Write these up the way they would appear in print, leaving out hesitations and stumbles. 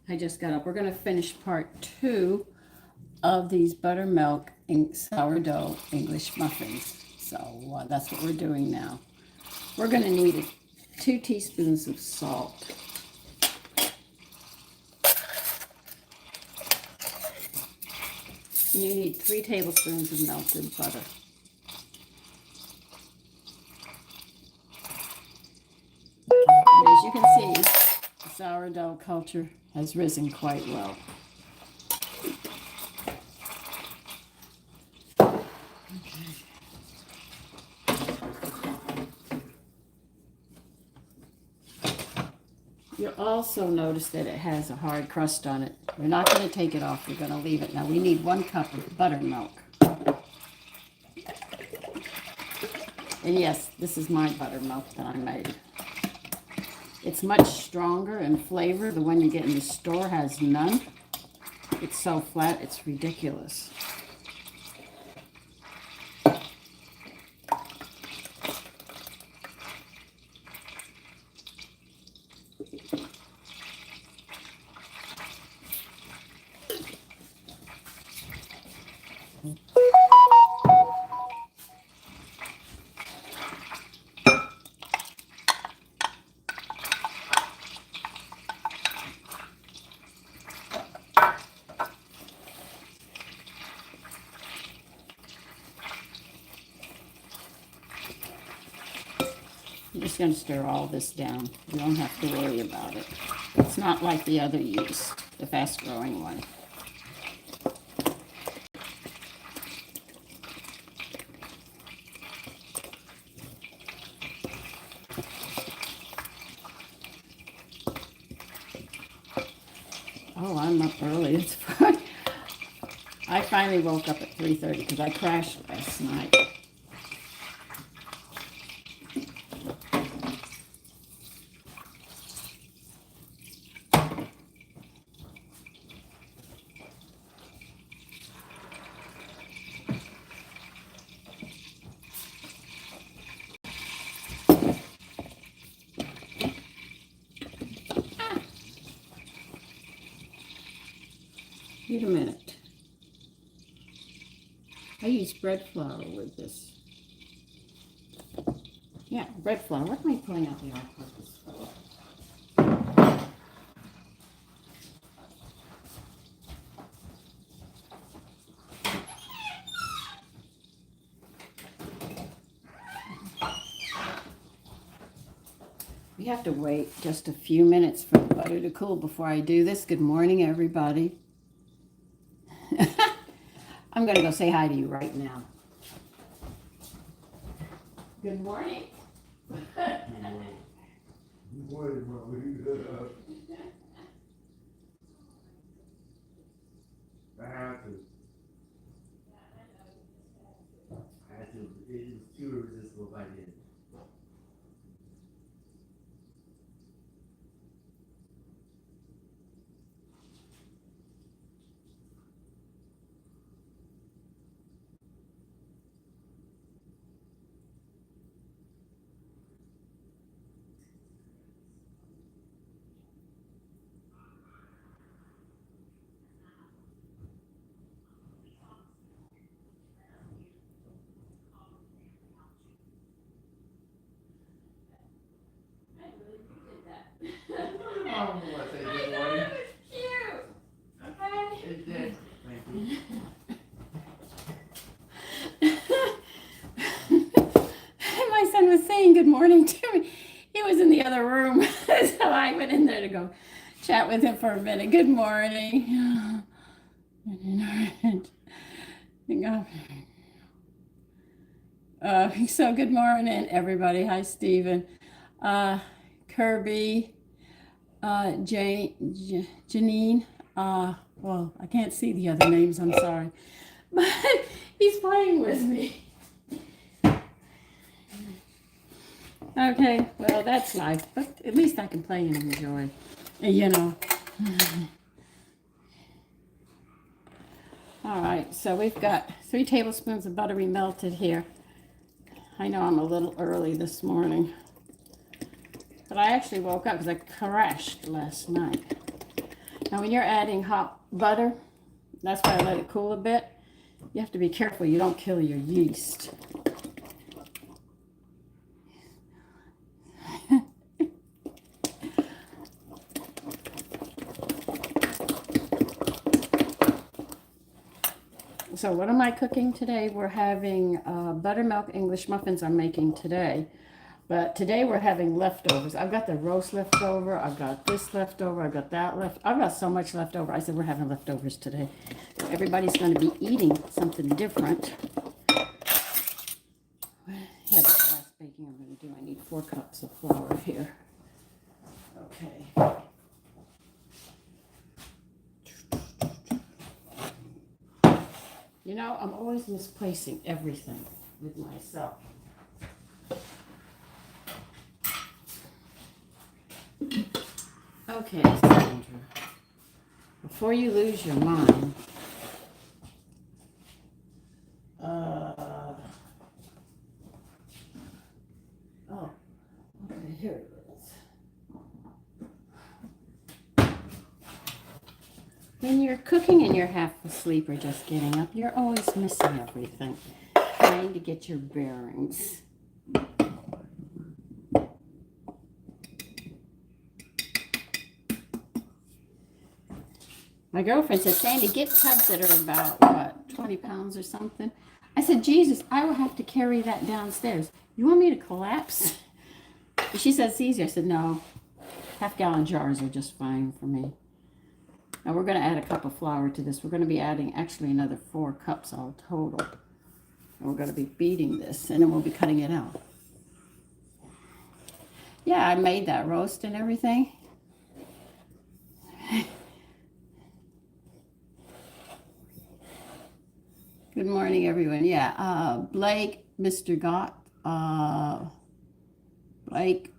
I just got up. We're going to finish part 2 of these buttermilk and sourdough English muffins. So that's what we're doing now. We're going to need 2 teaspoons of salt. And you need 3 tablespoons of melted butter. And as you can see, the sourdough culture has risen quite well. You'll also notice that it has a hard crust on it. We're not going to take it off. We're going to leave it. Now we need 1 cup of buttermilk. And yes, this is my buttermilk that I made. It's much stronger in flavor. The one you get in the store has none. It's so flat, it's ridiculous. I'm just going to stir all this down. You don't have to worry about it. It's not like the other yeast, the fast-growing one. Oh, I'm up early. It's fine. I finally woke up at 3:30 because I crashed last night. Wait a minute. I use bread flour with this. Yeah, bread flour. What am I pulling out the all-purpose for? We have to wait just a few minutes for the butter to cool before I do this. Good morning, everybody. I'm going to go say hi to you right now. Good morning. Good morning, Mommy. I have to. It was too irresistible if I did. Mom, I say good morning. Cute. Okay. It did. Thank you. My son was saying good morning to me. He was in the other room, so I went in there to go chat with him for a minute. Good morning. So good morning, everybody. Hi, Stephen. Kirby, Janine. Well, I can't see the other names. I'm sorry, but he's playing with me. Okay, well, that's life, but at least I can play and enjoy, you know. All right, so we've got 3 tablespoons of butter melted here. I know I'm a little early this morning, but I actually woke up because I crashed last night. Now when you're adding hot butter, that's why I let it cool a bit. You have to be careful you don't kill your yeast. So what am I cooking today? We're having buttermilk English muffins I'm making today. But today we're having leftovers. I've got the roast left over. I've got this left over. I've got that left. I've got so much left over. I said we're having leftovers today. Everybody's going to be eating something different. Yeah, that's the last baking I'm going to do. I need 4 cups of flour here. Okay. You know, I'm always misplacing everything with myself. Okay, Sandra, before you lose your mind, okay, here it is. When you're cooking and you're half asleep or just getting up, you're always missing everything, trying to get your bearings. My girlfriend said, Sandy, get tubs that are about, what, 20 pounds or something? I said, Jesus, I will have to carry that downstairs. You want me to collapse? She said, it's easier. I said, no, half-gallon jars are just fine for me. Now we're going to add a cup of flour to this. We're going to be adding actually another 4 cups all total. And we're going to be beating this, and then we'll be cutting it out. Yeah, I made that roast and everything. Good morning, everyone. Yeah, Blake, Mr. Gott, Blake,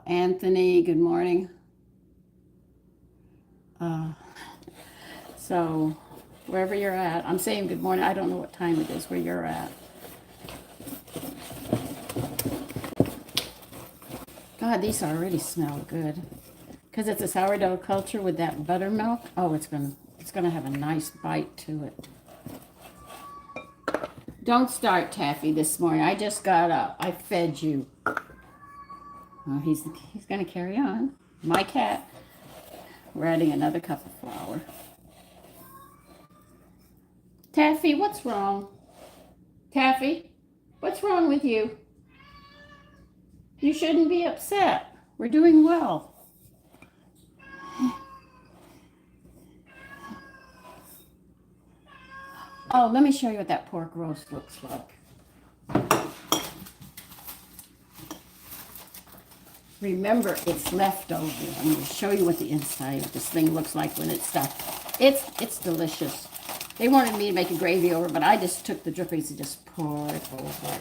Anthony, good morning. So, wherever you're at, I'm saying good morning. I don't know what time it is where you're at. God, these already smell good. Because it's a sourdough culture with that buttermilk. Oh, it's gonna have a nice bite to it. Don't start, Taffy, this morning. I just got up. I fed you. Oh, he's going to carry on. My cat. We're adding another cup of flour. Taffy, what's wrong? Taffy, what's wrong with you? You shouldn't be upset. We're doing well. Oh, let me show you what that pork roast looks like. Remember, it's leftover. I'm going to show you what the inside of this thing looks like when it's done. It's delicious. They wanted me to make a gravy over, but I just took the drippings and just poured it over.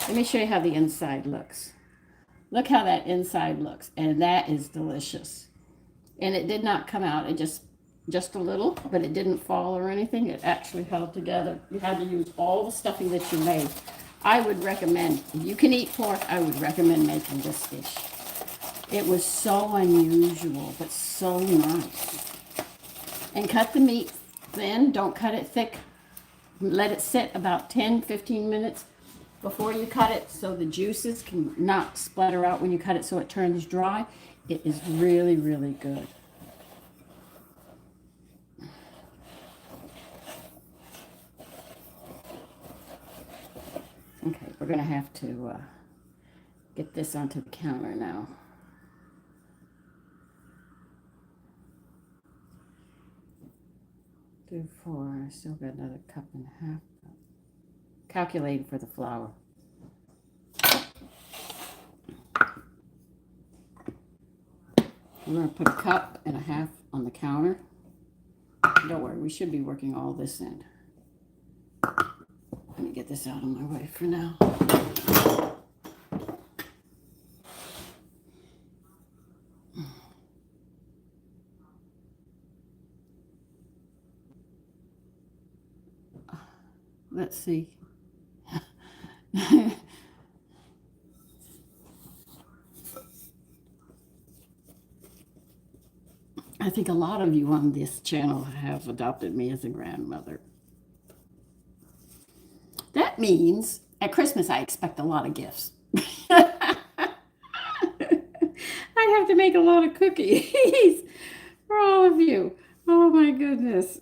Let me show you how the inside looks. Look how that inside looks, and that is delicious. And it did not come out. It just a little, but it didn't fall or anything. It actually held together. You had to use all the stuffing that you made. I would recommend, if you can eat pork, I would recommend making this dish. It was so unusual, but so nice. And cut the meat thin. Don't cut it thick. Let it sit about 10-15 minutes before you cut it so the juices can not splatter out when you cut it so it turns dry. It is really, really good. Okay, we're going to have to get this onto the counter now. Do 4. I still got another cup and a half. Calculating for the flour. We're going to put a cup and a half on the counter. Don't worry, we should be working all this in. Let me get this out of my way for now. Let's see. I think a lot of you on this channel have adopted me as a grandmother. That means at Christmas I expect a lot of gifts. I have to make a lot of cookies for all of you. Oh my goodness.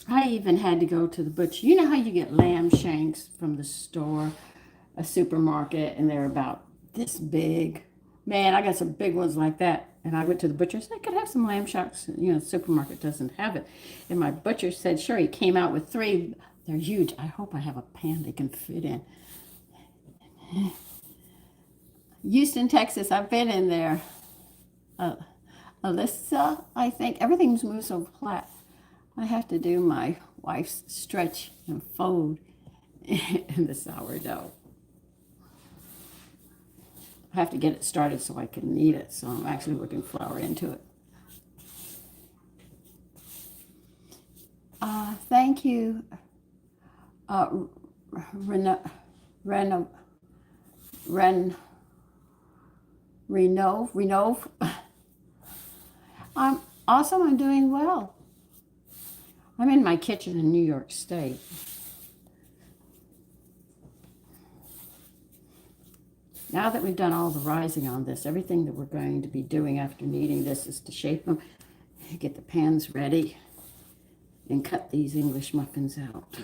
I even had to go to the butcher. You know how you get lamb shanks from the store, a supermarket, and they're about this big? Man, I got some big ones like that. And I went to the butcher and said, I could have some lamb shanks. You know, the supermarket doesn't have it. And my butcher said, sure. He came out with 3. They're huge. I hope I have a pan they can fit in. Houston, Texas. I've been in there. Alyssa, I think. Everything's moved so flat. I have to do my wife's stretch and fold in the sourdough. I have to get it started so I can knead it. So I'm actually working flour into it. Thank you, Renove. I'm awesome. I'm doing well. I'm in my kitchen in New York State. Now that we've done all the rising on this, everything that we're going to be doing after kneading this is to shape them, get the pans ready, and cut these English muffins out.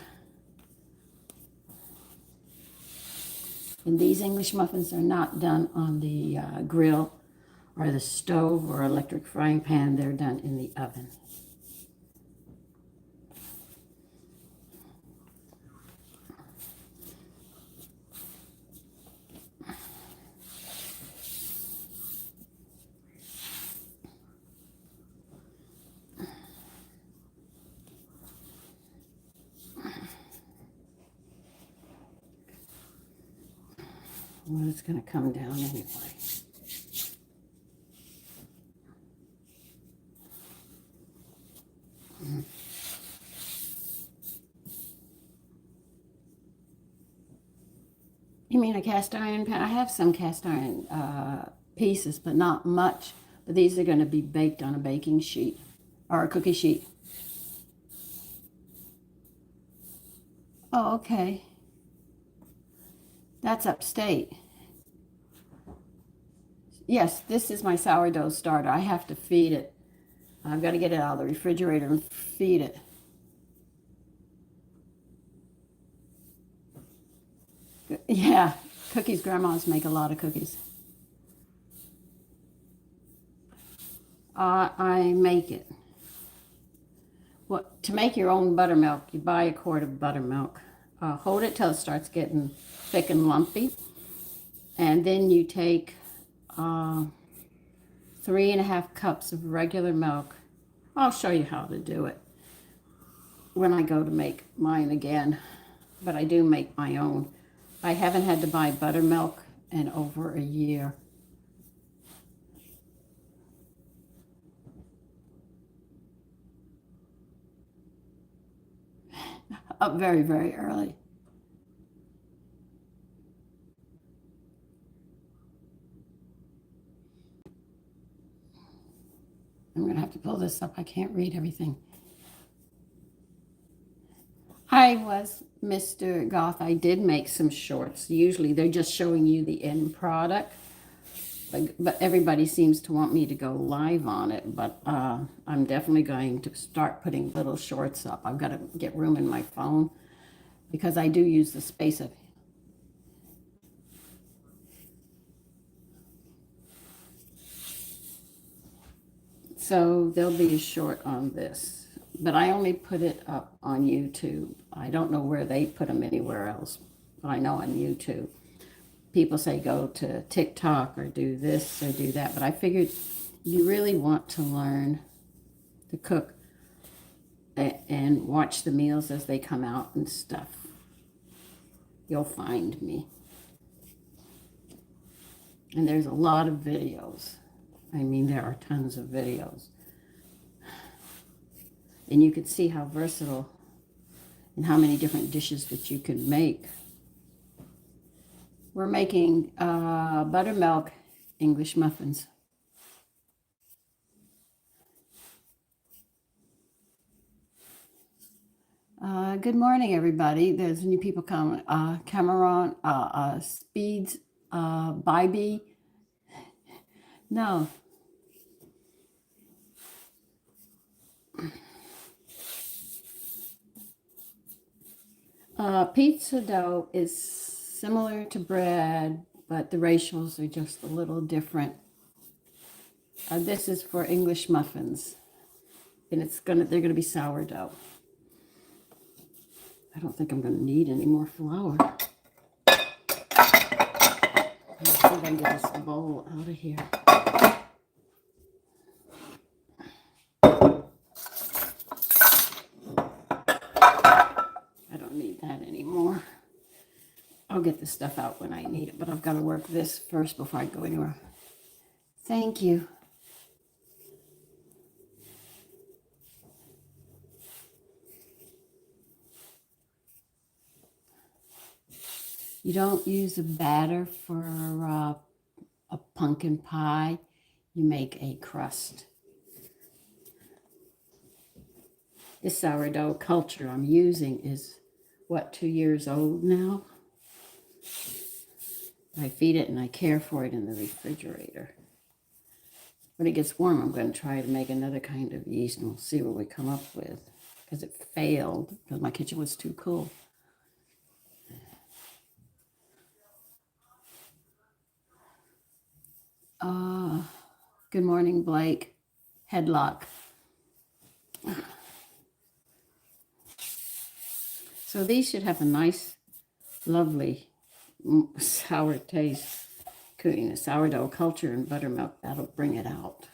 And these English muffins are not done on the grill or the stove or electric frying pan. They're done in the oven. Well, it's going to come down anyway. You mean a cast iron pan? I have some cast iron pieces, but not much. But these are going to be baked on a baking sheet or a cookie sheet. Oh, okay. That's upstate. Yes, this is my sourdough starter. I have to feed it. I've got to get it out of the refrigerator and feed it. Yeah, cookies. Grandmas make a lot of cookies. I make it. To make your own buttermilk, you buy a quart of buttermilk. Hold it till it starts getting thick and lumpy. And then you take 3.5 cups of regular milk. I'll show you how to do it when I go to make mine again. But I do make my own. I haven't had to buy buttermilk in over a year. Up very, very early. I'm going to have to pull this up. I can't read everything. I was Mr. Goth. I did make some shorts. Usually they're just showing you the end product. But everybody seems to want me to go live on it. But I'm definitely going to start putting little shorts up. I've got to get room in my phone because I do use the space of. So there'll be a short on this. But I only put it up on YouTube. I don't know where they put them anywhere else. But I know on YouTube. People say go to TikTok or do this or do that. But I figured you really want to learn to cook and watch the meals as they come out and stuff. You'll find me. And there's a lot of videos. I mean, there are tons of videos. And you can see how versatile and how many different dishes that you can make. We're making buttermilk English muffins. Good morning, everybody. There's new people coming. Cameron, Speeds, Bybee. No. Pizza dough is similar to bread, but the ratios are just a little different. This is for English muffins, and they're gonna be sourdough. I don't think I'm gonna need any more flour. Let's see if I can get this bowl out of here. I don't need that anymore. I'll get this stuff out when I need it, but I've got to work this first before I go anywhere. Thank you. You don't use a batter for a pumpkin pie. You make a crust. This sourdough culture I'm using is, what, 2 years old now? I feed it and I care for it in the refrigerator. When it gets warm, I'm going to try to make another kind of yeast and we'll see what we come up with. Because it failed because my kitchen was too cool. Good morning, Blake. Headlock. So these should have a nice, lovely, sour taste. Cooking the sourdough culture and buttermilk, that'll bring it out.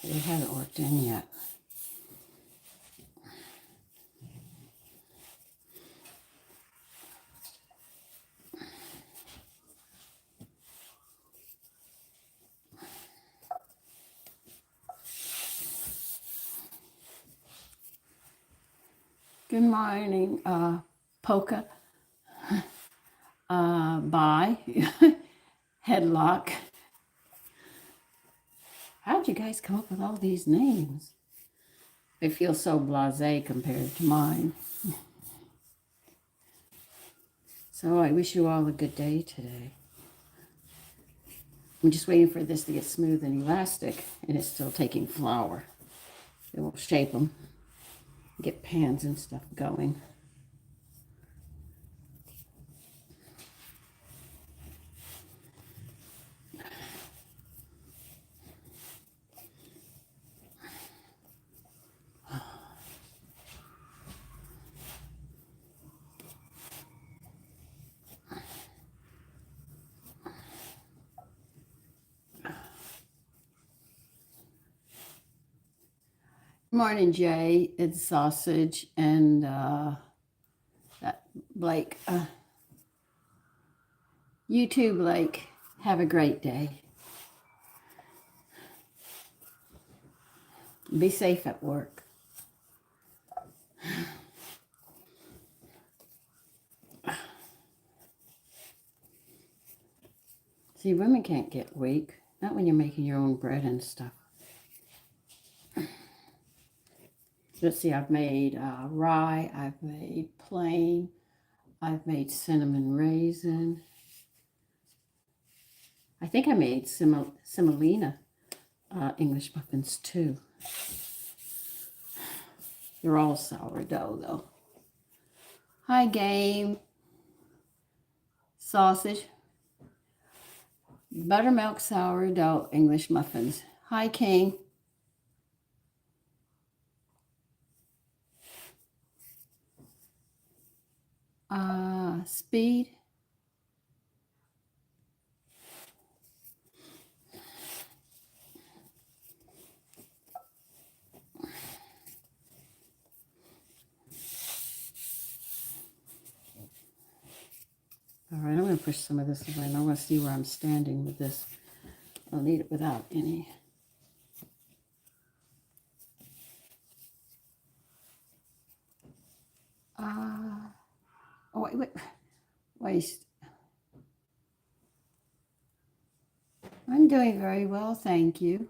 It hasn't worked in yet. Good morning, Polka. Bye. Headlock. How'd you guys come up with all these names? They feel so blasé compared to mine. So I wish you all a good day today. I'm just waiting for this to get smooth and elastic, and it's still taking flour. It will shape them, get pans and stuff going. Morning, Jay. It's sausage and that Blake. You too, Blake. Have a great day. Be safe at work. See, women can't get weak. Not when you're making your own bread and stuff. Let's see, I've made rye, I've made plain, I've made cinnamon raisin. I think I made semolina English muffins too. They're all sourdough though. Hi, Game. Sausage. Buttermilk sourdough English muffins. Hi, King. Speed. All right, I'm going to push some of this away, and I want to see where I'm standing with this. I'll need it without any. Oh, waste. I'm doing very well, thank you.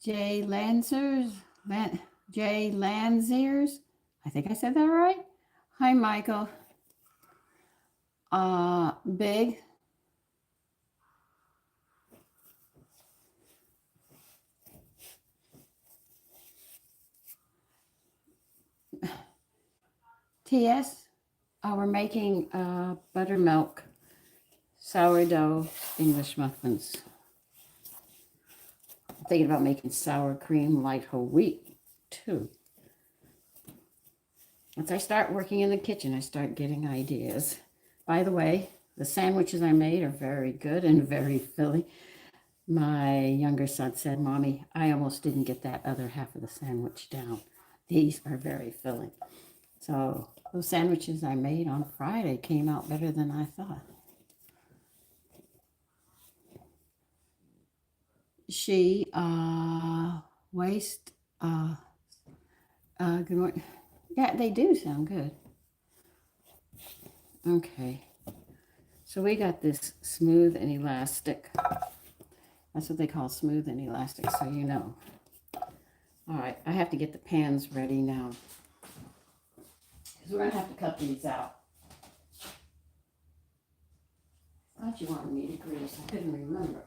Jay Lansers, Jay Lanziers. I think I said that right. Hi, Michael. Big. TS. We're making buttermilk sourdough English muffins. I'm thinking about making sour cream light whole wheat too. Once I start working in the kitchen, I start getting ideas. By the way, the sandwiches I made are very good and very filling. My younger son said, Mommy, I almost didn't get that other half of the sandwich down. These are very filling. So those sandwiches I made on Friday came out better than I thought. She, waste, good morning. Yeah, they do sound good. Okay. So we got this smooth and elastic. That's what they call smooth and elastic, so you know. All right, I have to get the pans ready now, because we're going to have to cut these out. I thought you wanted me to grease. I couldn't remember.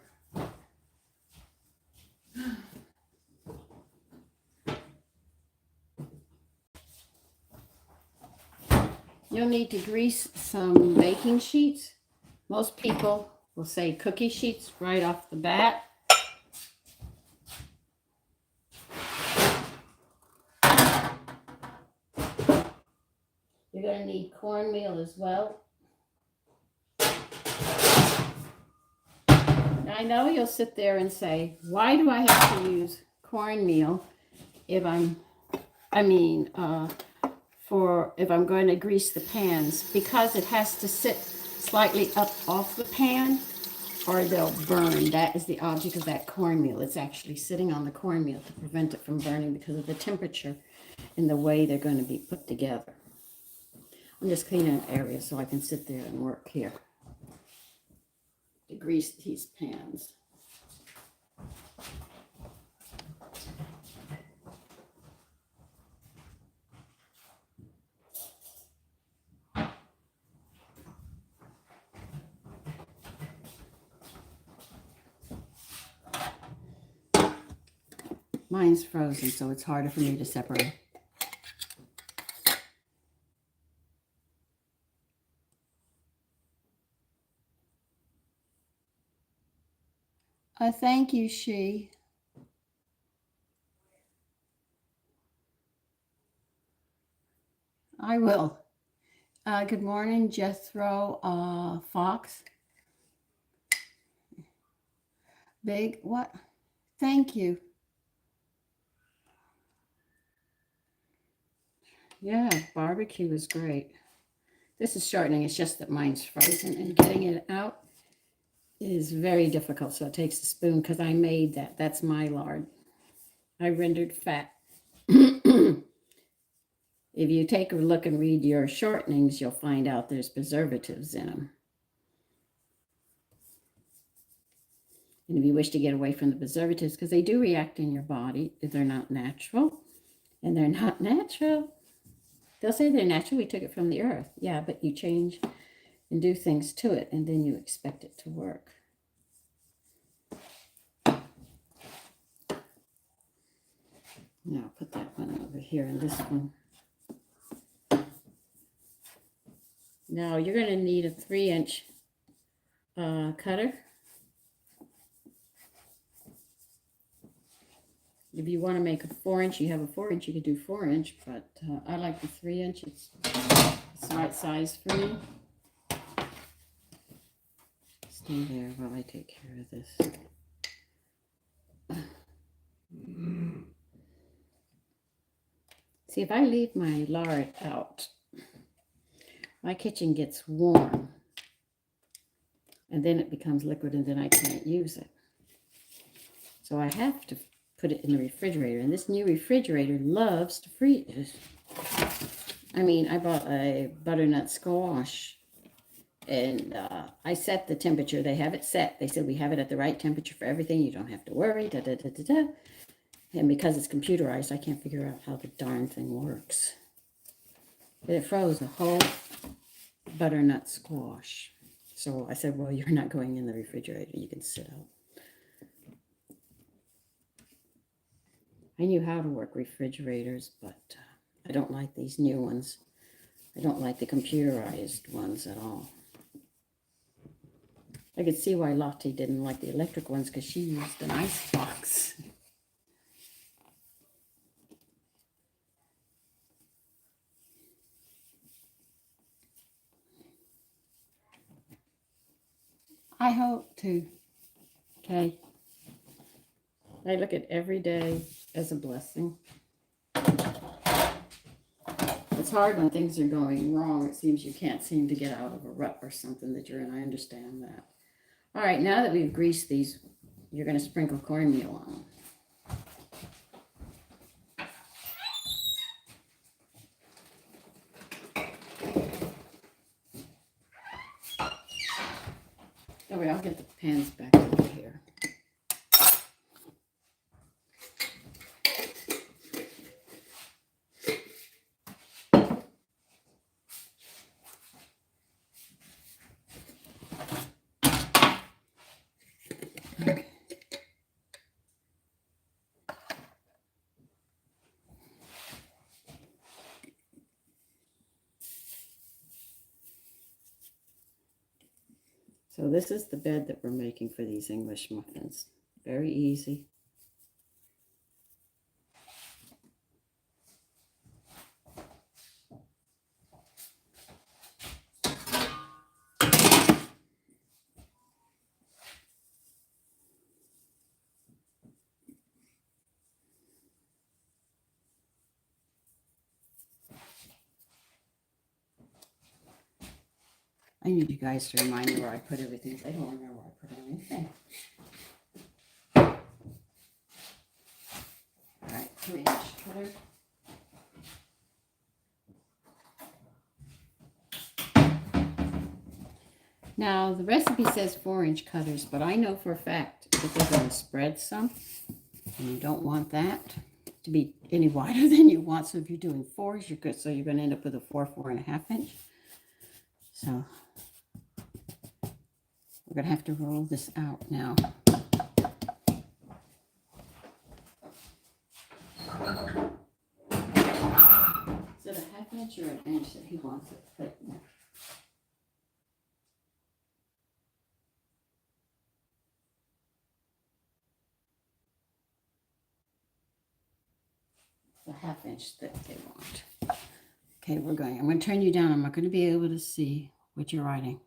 You'll need to grease some baking sheets. Most people will say cookie sheets right off the bat. You're going to need cornmeal as well. Now I know you'll sit there and say, why do I have to use cornmeal if I'm going to grease the pans? Because it has to sit slightly up off the pan or they'll burn. That is the object of that cornmeal. It's actually sitting on the cornmeal to prevent it from burning because of the temperature and the way they're going to be put together. I'm just cleaning an area so I can sit there and work here to grease these pans. Mine's frozen, so it's harder for me to separate. Thank you, She. I will. Good morning, Jethro Fox. Big, what? Thank you. Yeah, barbecue is great. This is shortening. It's just that mine's frozen, and getting it out is very difficult. So it takes a spoon because I made that. That's my lard. I rendered fat. If you take a look and read your shortenings, you'll find out there's preservatives in them. And if you wish to get away from the preservatives, because they do react in your body, if they're not natural, and they're not natural. They'll say they're natural. We took it from the earth. Yeah, but you change and do things to it, and then you expect it to work. Now put that one over here and this one. Now you're going to need a 3-inch cutter. If you want to make a 4-inch, you have a 4-inch, you could do 4-inch, but I like the 3-inch. It's the right size for me. Stay there while I take care of this. See, if I leave my lard out, my kitchen gets warm and then it becomes liquid and then I can't use it. So I have to put it in the refrigerator. And this new refrigerator loves to freeze. I mean, I bought a butternut squash and I set the temperature. They have it set. They said we have it at the right temperature for everything. You don't have to worry. Da, da, da, da, da. And because it's computerized, I can't figure out how the darn thing works. But it froze a whole butternut squash. So I said, well, you're not going in the refrigerator. You can sit out. I knew how to work refrigerators, but I don't like these new ones. I don't like the computerized ones at all. I could see why Lottie didn't like the electric ones because she used an ice box. I hope to. Okay. I look at every day as a blessing. It's hard when things are going wrong. It seems you can't seem to get out of a rut or something that you're in. I understand that. All right, now that we've greased these, you're going to sprinkle cornmeal on them. Oh, wait, I'll get the pans back over here. Okay. So this is the bed that we're making for these English muffins. Very easy. I need you guys to remind me where I put everything. I don't remember where I put anything. All right, 3-inch cutter. Now, the recipe says 4-inch cutters, but I know for a fact that they're going to spread some, and you don't want that to be any wider than you want. So if you're doing 4s, you're good. So you're going to end up with a 4.5 inch. So we're going to have to roll this out now. Is it a 1/2 inch or an inch that he wants it thick now? It's a 1/2 inch thick they want. Okay, I'm going to turn you down. I'm not going to be able to see what you're writing.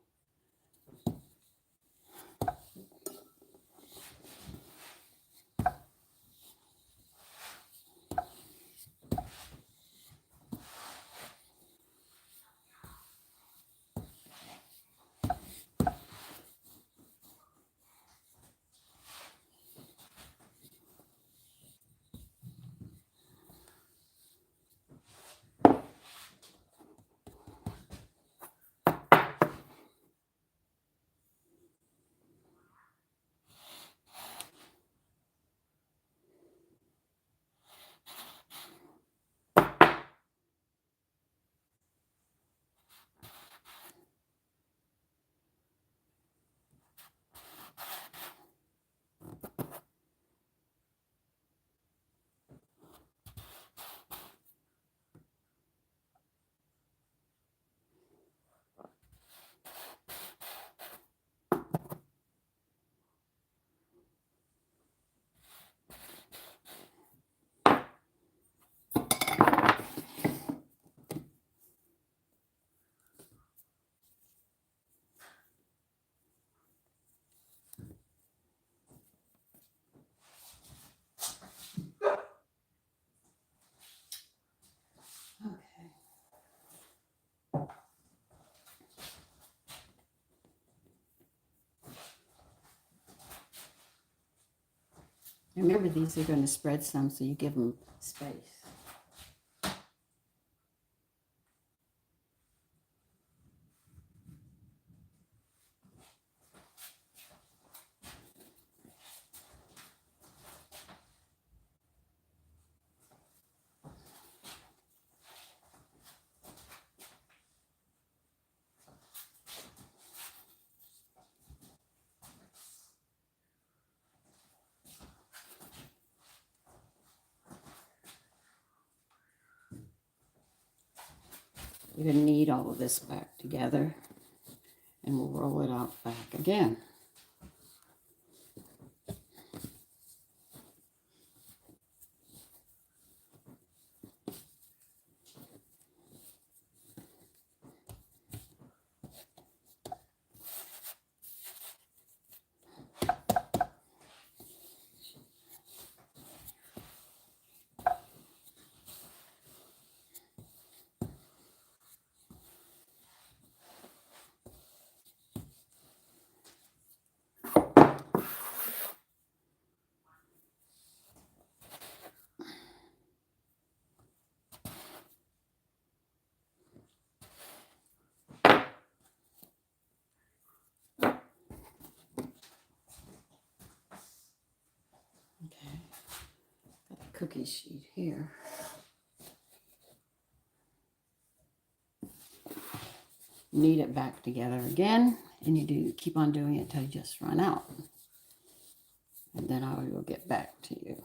Remember, these are going to spread some, so you give them space. You're going to knead all of this back together, and we'll roll it out back again. Okay, got the cookie sheet here. Knead it back together again, and you keep on doing it till you just run out. And then I will get back to you.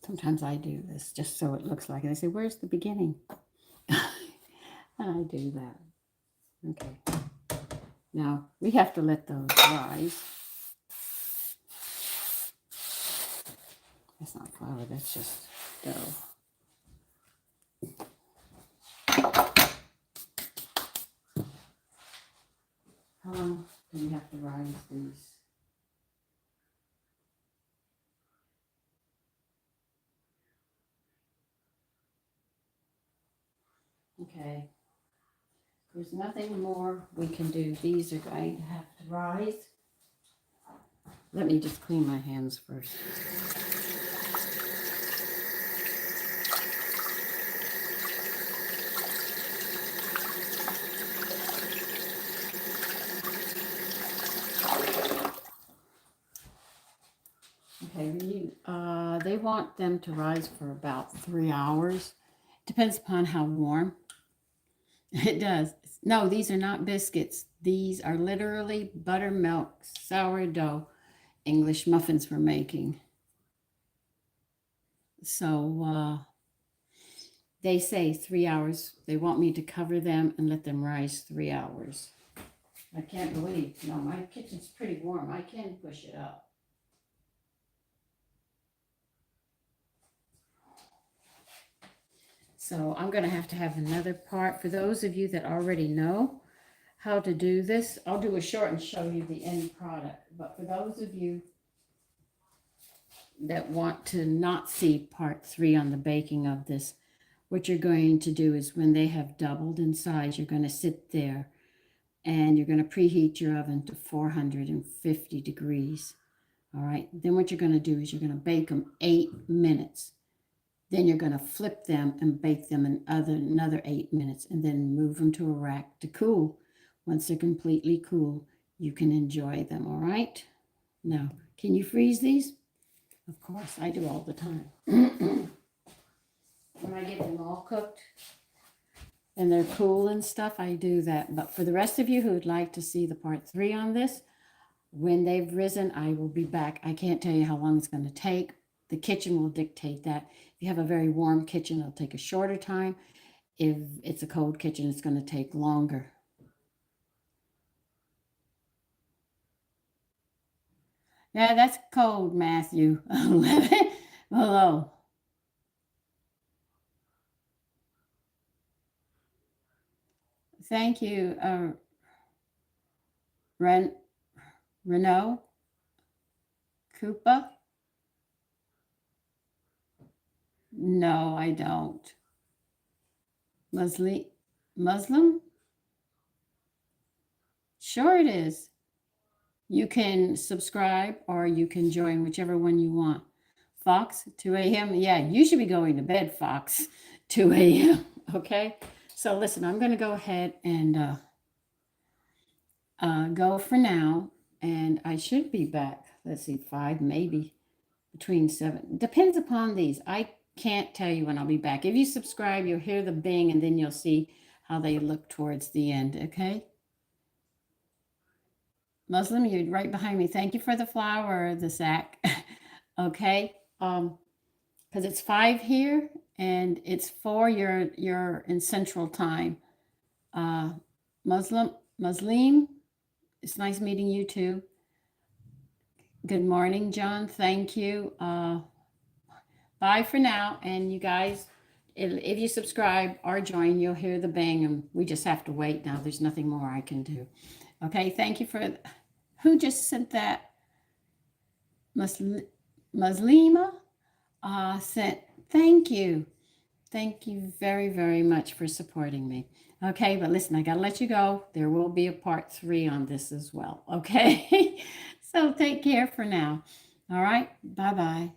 Sometimes I do this just so it looks like it. I say, where's the beginning? I do that. Okay. Now, we have to let those rise. That's not flour, that's just dough. How long do you have to rise these? Okay. There's nothing more we can do. These are going to have to rise. Let me just clean my hands first. Okay, they want them to rise for about 3 hours. Depends upon how warm. It does. No, these are not biscuits. These are literally buttermilk sourdough English muffins we're making. So they say 3 hours. They want me to cover them and let them rise 3 hours. I can't believe, no, my kitchen's pretty warm. I can push it up. So I'm going to have another part. For those of you that already know how to do this, I'll do a short and show you the end product. But for those of you that want to not see part 3 on the baking of this, what you're going to do is when they have doubled in size, you're going to sit there and you're going to preheat your oven to 450 degrees. All right. Then what you're going to do is you're going to bake them 8 minutes. Then you're going to flip them and bake them another 8 minutes and then move them to a rack to cool. Once they're completely cool, you can enjoy them, all right? Now, can you freeze these? Of course, I do all the time. When I get them all cooked and they're cool and stuff, I do that. But for the rest of you who would like to see the part 3 on this, when they've risen, I will be back. I can't tell you how long it's going to take. The kitchen will dictate that. If you have a very warm kitchen, it'll take a shorter time. If it's a cold kitchen, it's going to take longer. Yeah, that's cold, Matthew. 11 below. Thank you, Ren Renault Koopa. No, I don't. Muslim? Muslim? Sure it is. You can subscribe or you can join whichever one you want. Fox, 2 a.m. Yeah, you should be going to bed, Fox, 2 a.m. Okay? So listen, I'm going to go ahead and go for now. And I should be back. Let's see, 5, maybe between 7. Depends upon these. I can't tell you when I'll be back. If you subscribe, you'll hear the bing and then you'll see how they look towards the end. Okay? Muslim, you're right behind me. Thank you for the flower, the sack. Okay. Because it's 5 here and it's 4. You're in Central Time. Muslim, it's nice meeting you too. Good morning, John. Thank you. Bye for now. And you guys, if you subscribe or join, you'll hear the bang. And we just have to wait now. There's nothing more I can do. Okay. Thank you for who just sent that. Muslima sent. Thank you. Thank you very, very much for supporting me. Okay, but listen, I got to let you go. There will be a part 3 on this as well. Okay, so take care for now. All right, bye-bye.